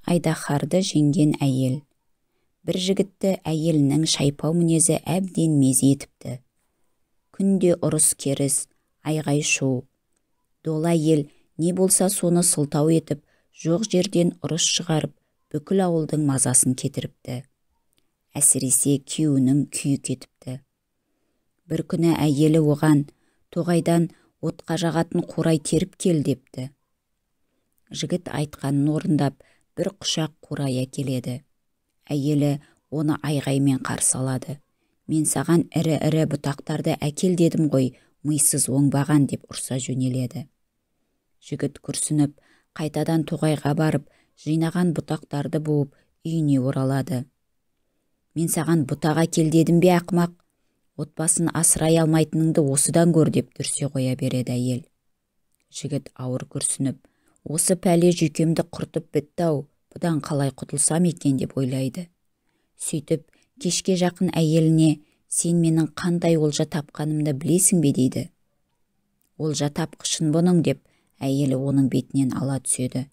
Айдаһарды жеңген әйел. Бір жігітті әйелінің шайпау мінезі әбден мезі етіпті. Күнде ұрыс керіс, айғай-шу. Дола ел не болса соны сылтау етіп, жоқ жерден ұрыс шығарып, бүкіл ауылдың мазасын кетіріпті. Әсіресе күйеуінің күйі кетіпті. Бір күні әйелі оған тоғайдан отқа жағатын қурай теріп кел депті. Жігіт айтқанын орындап, бір құшақ қурай әкеледі. Әйелі оны айғаймен қарсы алады. Мен саған ірі-ірі бұтақтарды әкел дедім ғой, мыйсыз оңбаған деп ұрса жөнеледі. Жігіт күрсініп, қайтадан тоғайға барып, жинаған бұтақтарды буып, үйіне оралады. Мен саған бұтақ әкел дедім бе ақымақ? Отбасын асырай алмайтыныңды осыдан көр деп дүрсе қоя береді әйел. Жігіт ауыр күрсініп, осы пәле жүйкемді құртып бітті-ау, бұдан қалай құтылсам екен деп ойлайды. Сөйтіп, кешке жақын әйеліне, сен менің қандай олжа тапқанымды білесің бе дейді. Олжа тапқышын бұның деп, әйелі оның бетінен ала түседі.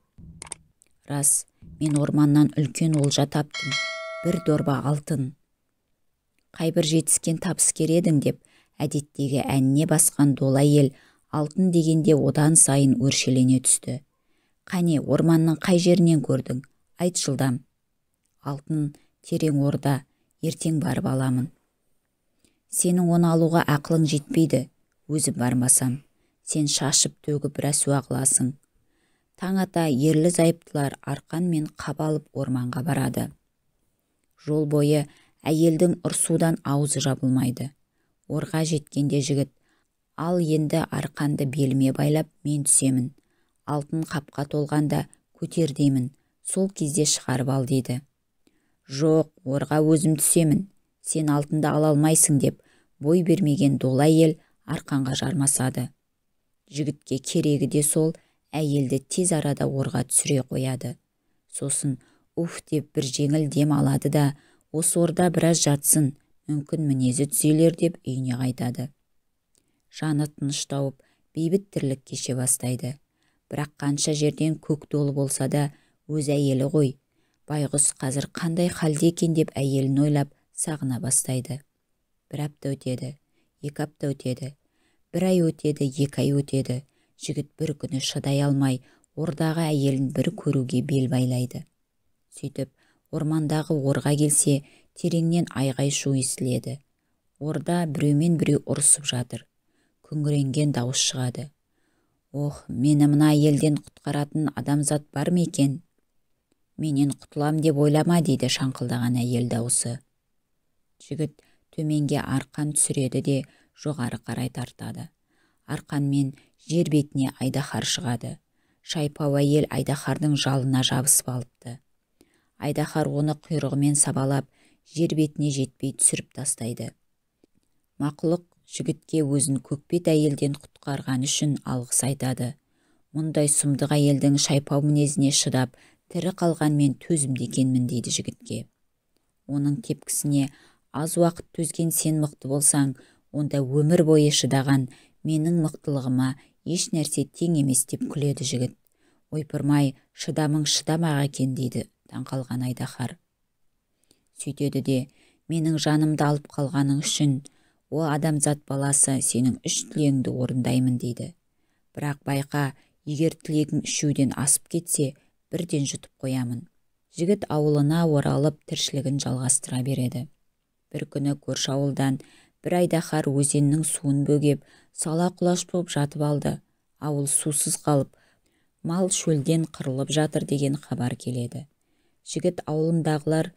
Рас, мен орманнан үлкен олжа таптым, бір дорба алтын. Қайбір жетіскен табыскер едің деп, әдеттегі әніне басқан дола ел алтын дегенде одан сайын өршелене түсті. Қане, орманның қай жерінен көрдің? Айт жылдам. Алтын терең орда, ертең барып аламын. Сенің оны алуға ақылың жетпейді, өзі бармасам. Сен шашып төгіп рәсуа қыласың. Таң ата ерлі зайыптылар арқан мен қап алып орманға барады. Жол бойы әйелдің ұрсудан аузы жабылмайды. Орға жеткенде жігіт, ал енді арқанды беліме байлап мен түсемін. Алтын қапқа толғанда көтер деймін, сол кезде шығарып ал дейді. Жоқ, орға өзім түсемін, сен алтынды ала алмайсың деп, бой бермеген дола ел арқанға жармасады. Жігітке керегі де сол, әйелді тез арада орға түсіре қояды. Сосын уф деп бір жеңіл дем алады да, осы орда біраз жатсын, мүмкін мінезі түзелер деп үйіне қайтады. Жаны тыныш тауып, бейбіт тірлік кеше бастайды. Бірақ қанша жерден көк толы болса да, өз әйелі ғой. Байғұс қазір қандай халде екен деп әйелін ойлап сағына бастайды. Бір апта өтеді, 2 апта өтеді, 1 ай өтеді, 2 ай өтеді. Жігіт бір күні шыдай алмай, ордағы әйелін бір көруге бел байлайды. Сөйтіп, ормандағы орға келсе, тереңнен айғай-шу естіледі. Орда біреумен біреу ұрысып жатыр. Күңіренген дауыс шығады. Ох, мені мына әйелден құтқаратын адамзат бар ма екен? Менен құтылам деп ойлама дейді шаңқылдаған әйел дауысы. Жігіт төменге арқан түсіреді де жоғары қарай тартады. Арқанмен жер бетіне айдаһар шығады. Шайпау әйел айдаһардың жалына жабысып алыпты. Айдаһар оны құйрығымен сабалап, жер бетіне жетпей түсіріп тастайды. Мақұлық жігітке өзін көкбет әйелден құтқарған үшін алғыс айтады. Мұндай сұмдық әйелдің шайпау мінезіне шыдап, тірі қалғанмен төзімді екенмін дейді жігітке. Оның тепкісіне аз уақыт төзген сен мықты болсаң, онда өмір бойы шыдаған менің мықтылығыма еш нәрсе тең емес деп күледі жігіт. Ойпырмай, шыдамың шыдамақ екен дейді таңқалған айдаһар. Сөйтеді де, менің жанымды алып қалғаның үшін, о адамзат баласы, сенің 3 тілегіңді орындаймын дейді. Бірақ байқа, егер тілегің 3-ден асып кетсе, бірден жұтып қоямын. Жігіт ауылына оралып тіршілігін жалғастыра береді. Бір күні көрші ауылдан бір айдаһар өзеннің суын бөгеп, сала құлаш болып жатып алды. Ауыл сусыз қалып, мал шөлден қырылып жатыр деген хабар келеді. Жігіт ауылындағылар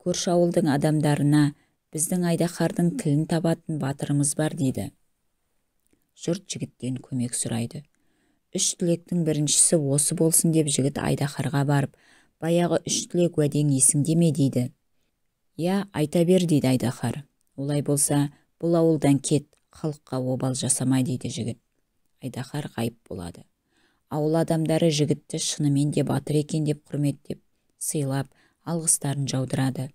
көрші ауылдың адамдарына, біздің айдаһардың тілін табатын батырымыз бар дейді. Жұрт жігіттен көмек сұрайды. 3 тілектің біріншісі осы болсын деп жігіт айдаһарға барып, баяғы 3 тілек уәдең есіңде ме дейді. Я, айта бер дейді айдаһар. Олай болса, бұл ауылдан кет, халыққа обал жасамай дейді жігіт. Айдаһар ғайып болады. Ауыл адамдары жігітті шынымен де батыр екен деп құрметтеп, сыйлап, алғыстарын жаудырады.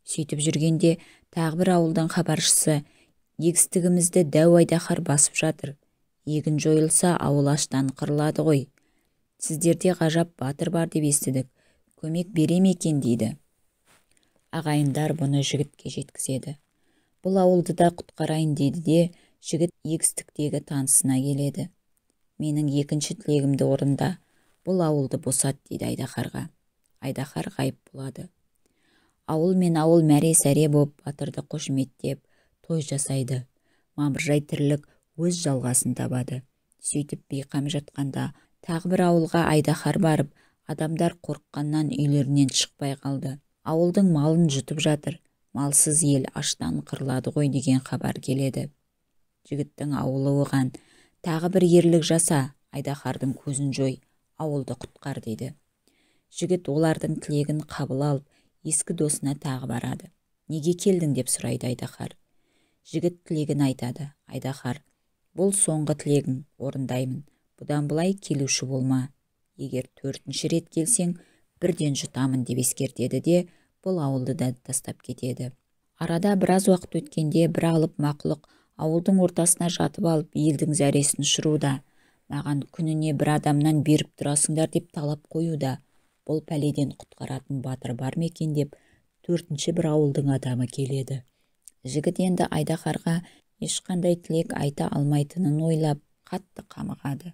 Сөйтіп жүргенде тағы бір ауылдан хабаршысы, егістігімізді дәу айдаһар басып жатыр. Егін жойылса ауыл аштан қырылады ғой. Сіздерде ғажап батыр бар деп естідік. көмек бере ме екен дейді. Ағайындар бұны жігітке жеткізеді. Бұл ауылды да құтқарайын дейді де, жігіт егістіктегі танысына келеді. Менің екінші тілегімді орында, бұл ауылды босат дейді Айдаһарға. Айдаһар ғайып болады. Ауыл мен ауыл мәре-сәре боп, батырды қошеметтеп, той жасайды. Мамыржай тірлік өз жалғасын табады. Сөйтіп бейқам жатқанда, тағы бір ауылға Айдаһар барып, адамдар қорыққаннан үйлерінен шықпай қалды. Ауылдың малын жұтып жатыр, малсыз ел аштан қырылады ғой деген хабар келеді. Жігіттің ауылы оған, тағы бір ерлік жаса, Айдаһардың көзін жой, ауылды құтқар дейді. Жігіт олардың тілегін қабыл алып, ескі досына тағы барады. Неге келдің деп сұрайды Айдаһар. Жігіт тілегін айтады. Айдаһар, бұл соңғы тілегің, орындаймын. Бұдан былай келуші болма. Егер 4-ші рет келсең, бірден жұтамын деп ескертеді де, бұл ауылды да тастап кетеді. Арада біраз уақыт өткенде бір алып мақұлық ауылдың ортасына жатып алып, елдің зәресін ұшыруда. Маған күніне бір адамнан беріп тұрасыңдар деп талап қоюда. Бұл пәледен құтқаратын батыр бар ма екен деп 4-ші бір ауылдың адамы келеді. Жігіт енді Айдаһарға ешқандай тілек айта алмайтынын ойлап, қатты қамығады.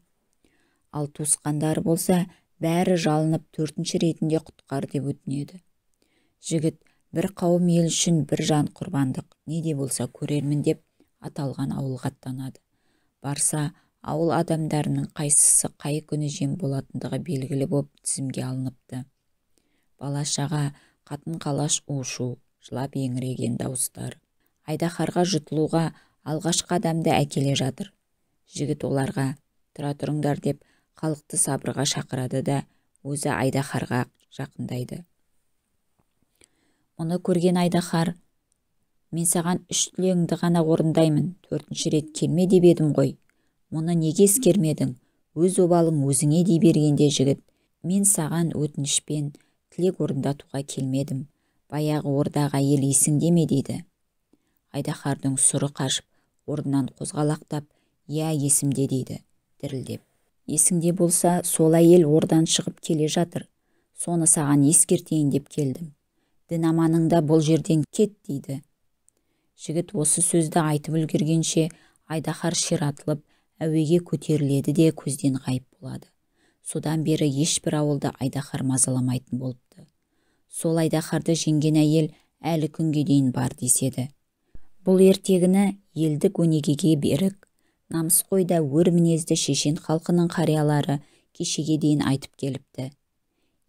Ал туысқандары болса, бәрі жалынып 4-ші ретінде құтқар деп өтінеді. Жігіт бір қауым ел үшін бір жан құрбандық, не де болса көрермін деп аталған ауылға аттанады. Барса, ауыл адамдарының қайсысы қай күні жем болатындығы белгілі боп тізімге алыныпты. Бала-шаға, қатын-қалаш у-шу, жылап еңіреген дауыстар. Айдаһарға жұтылуға алғашқы адамды әкеле жатыр. Жігіт оларға тұра тұрыңдар деп халықты сабырға шақырады да, өзі Айдаһарға жақындайды. Мұны көрген Айдаһар, мен саған 3 тілегіңді ғана орындаймын, 4-ші рет келме деп едім ғой. Мұны неге ескермедің? Өз обалың өзіңе дей бергенде жігіт, мен саған өтінішпен тілек орындатуға келмедім. Баяғы ордаға ел есіңде ме дейді. Айдаһардың сұры қашып, орнынан қозғалақтап, иә есімде дейді, дірілдеп. Есіңде болса, сол әйел ордан шығып келе жатыр. Соны саған ескертейін деп келдім. Дін аманыңда бұл жерден кет дейді. Жігіт осы сөзді айтып үлгергенше, Айдаһар ширатылып, әуеге көтеріледі де көзден ғайып болады. Содан бері ешбір ауылды Айдаһар мазаламайтын болыпты. Сол Айдаһарды жеңген әйел әлі күнге дейін бар деседі. Бұл ертегіні елдік өнегеге берік, намысқойда өр мінезді шешен халқының қариялары кешеге дейін айтып келіпті.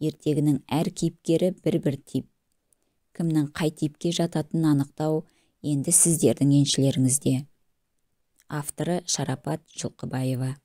Ертегінің әр кейіпкері бір-бір тип. Кімнің қай типке жататынын анықтау енді сіздердің еншілеріңізде. Авторы Шарапат Жылқыбаева.